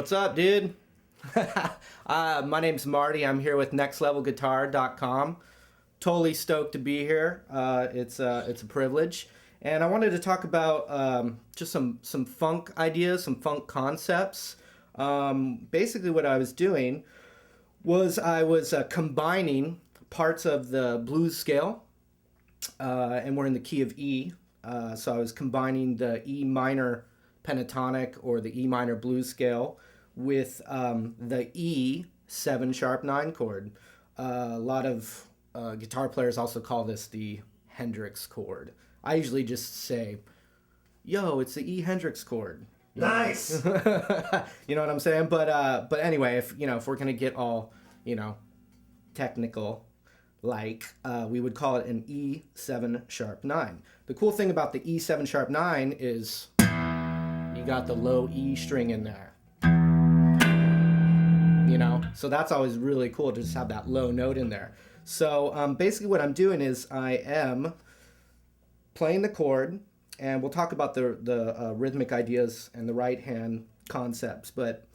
What's up, dude? My name's Marty. I'm here with nextlevelguitar.com. Totally stoked to be here. It's a privilege. And I wanted to talk about just some funk ideas, some funk concepts. Basically what I was doing was I was combining parts of the blues scale, and we're in the key of E. So I was combining the E minor pentatonic or the E minor blues scale with the E 7 sharp 9 chord. A lot of guitar players also call this the hendrix chord. I usually just say, yo, it's the E hendrix chord. Nice. You know what I'm saying? But anyway, if we're gonna get all technical, we would call it an E 7 sharp 9. The cool thing about the E 7 sharp 9 is you got the low E string in there. So that's always really cool to just have that low note in there. So basically what I'm doing is I am playing the chord, and we'll talk about the rhythmic ideas and the right hand concepts. But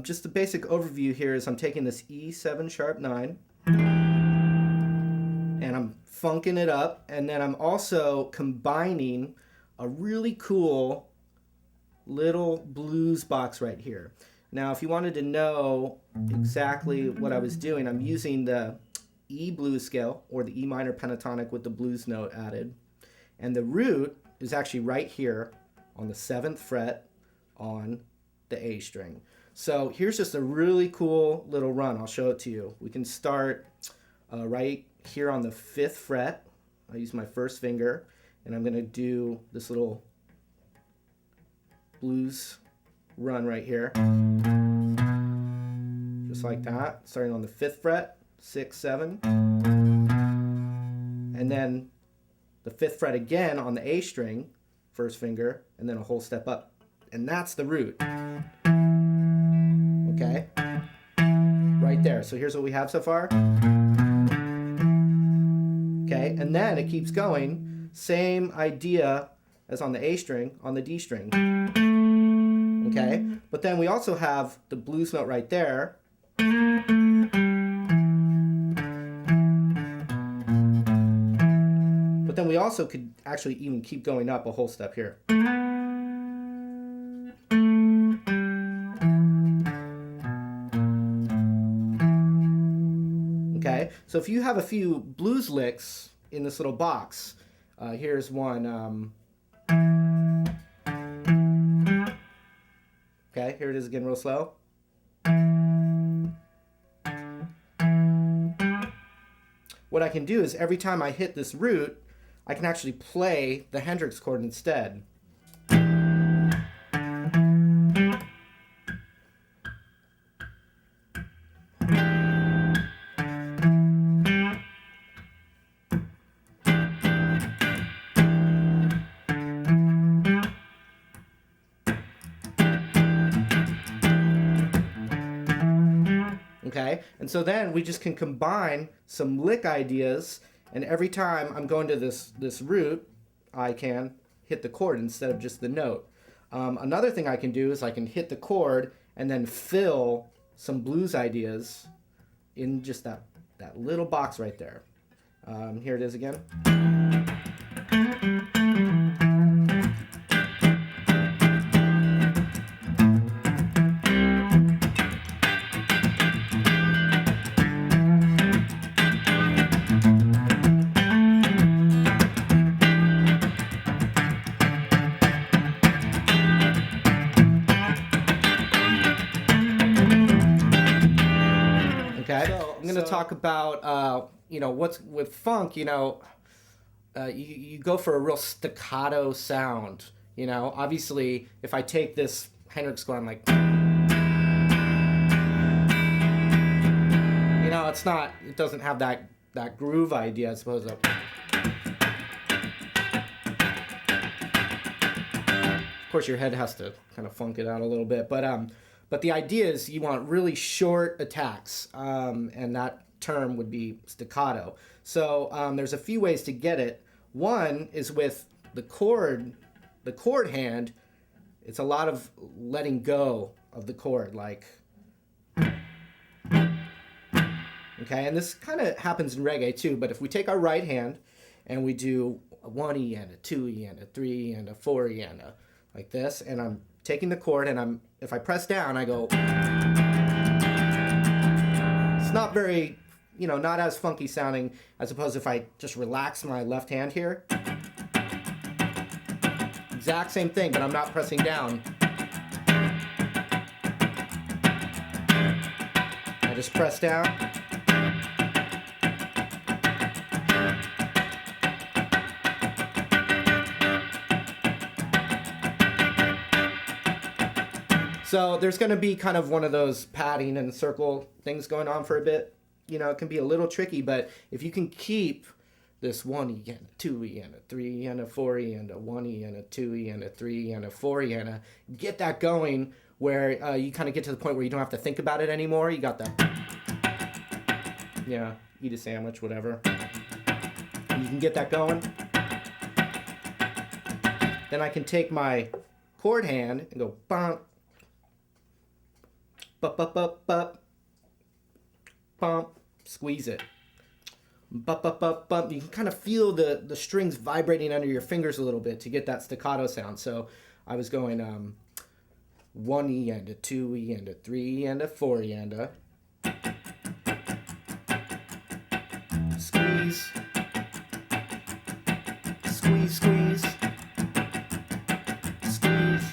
just the basic overview here is I'm taking this E 7 sharp 9 and I'm funking it up, and then I'm also combining a really cool little blues box right here. Now, if you wanted to know exactly what I was doing, I'm using the E blues scale, or the E minor pentatonic with the blues note added. And the root is actually right here on the 7th fret on the A string. So here's just a really cool little run. I'll show it to you. We can start right here on the 5th fret. I'll use my first finger, and I'm going to do this little blues run right here. Just like that, starting on the 5th fret, 6, 7. And then the 5th fret again on the A string, first finger, and then a whole step up. And that's the root. Okay? Right there. So here's what we have so far. Okay, and then it keeps going. Same idea as on the A string, on the D string. Okay, but then we also have the blues note right there. But then we also could actually even keep going up a whole step here. Okay, so if you have a few blues licks in this little box, here's one. Okay, here it is again real slow. What I can do is every time I hit this root, I can actually play the hendrix chord instead. Okay, and so then we just can combine some lick ideas, and every time I'm going to this root, I can hit the chord instead of just the note. Another thing I can do is I can hit the chord and then fill some blues ideas in just that little box right there. Here it is again. Okay, so I'm going to talk about, what's with funk, you go for a real staccato sound, Obviously, if I take this hendrix chord, I'm like, it doesn't have that groove idea, I suppose. Of course, your head has to kind of funk it out a little bit, but the idea is you want really short attacks, and that term would be staccato. So there's a few ways to get it. One is with the chord hand. It's a lot of letting go of the chord, like. Okay, and this kind of happens in reggae too, but if we take our right hand and we do a 1 E and a 2 E and a 3 E and a 4 E and a, like this, and I'm taking the chord and if I press down, I go. It's not very, not as funky sounding as opposed if I just relax my left hand here. Exact same thing, but I'm not pressing down. I just press down. So there's going to be kind of one of those padding and circle things going on for a bit. It can be a little tricky, but if you can keep this 1 E and a 2 E and a 3 E and a 4 E and a 1 E and a 2 E and a 3 E and a 4 E and a, get that going where you kind of get to the point where you don't have to think about it anymore. You got that. Yeah, eat a sandwich, whatever. You can get that going. Then I can take my chord hand and go bump, bup, bup, bup, bup, bump, squeeze it. Bup, bup, bup, bump. You can kind of feel the strings vibrating under your fingers a little bit to get that staccato sound. So I was going 1 E and a 2 E and a 3 E and a 4 E and a. Squeeze. Squeeze, squeeze. Squeeze.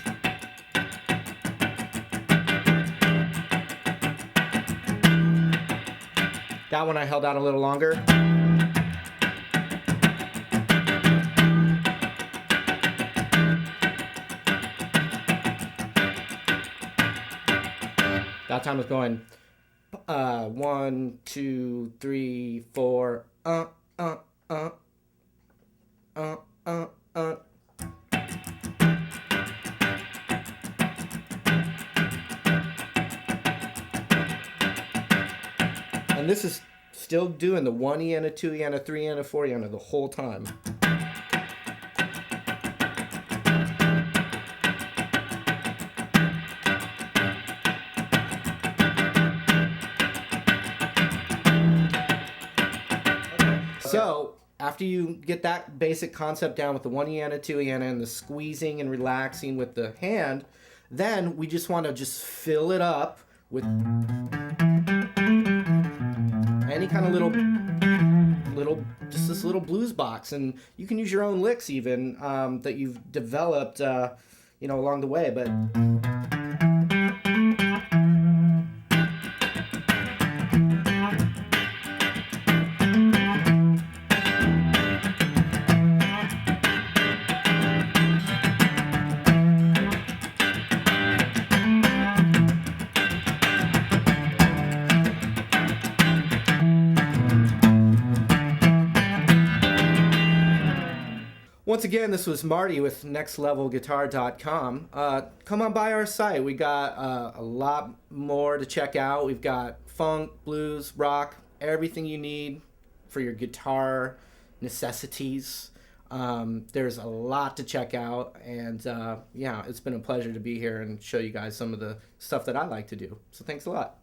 That one I held out a little longer. That time was going 1, 2, 3, 4. And this is still doing the 1 E and a 2 E and a 3 E and a 4 E and a the whole time. So after you get that basic concept down with the 1 E and a 2 E and the squeezing and relaxing with the hand, then we just want to just fill it up with any kind of little, just this little blues box, and you can use your own licks even that you've developed, along the way. But once again, this was Marty with nextlevelguitar.com. Come on by our site. We got a lot more to check out. We've got funk, blues, rock, everything you need for your guitar necessities. There's a lot to check out, and it's been a pleasure to be here and show you guys some of the stuff that I like to do. So thanks a lot.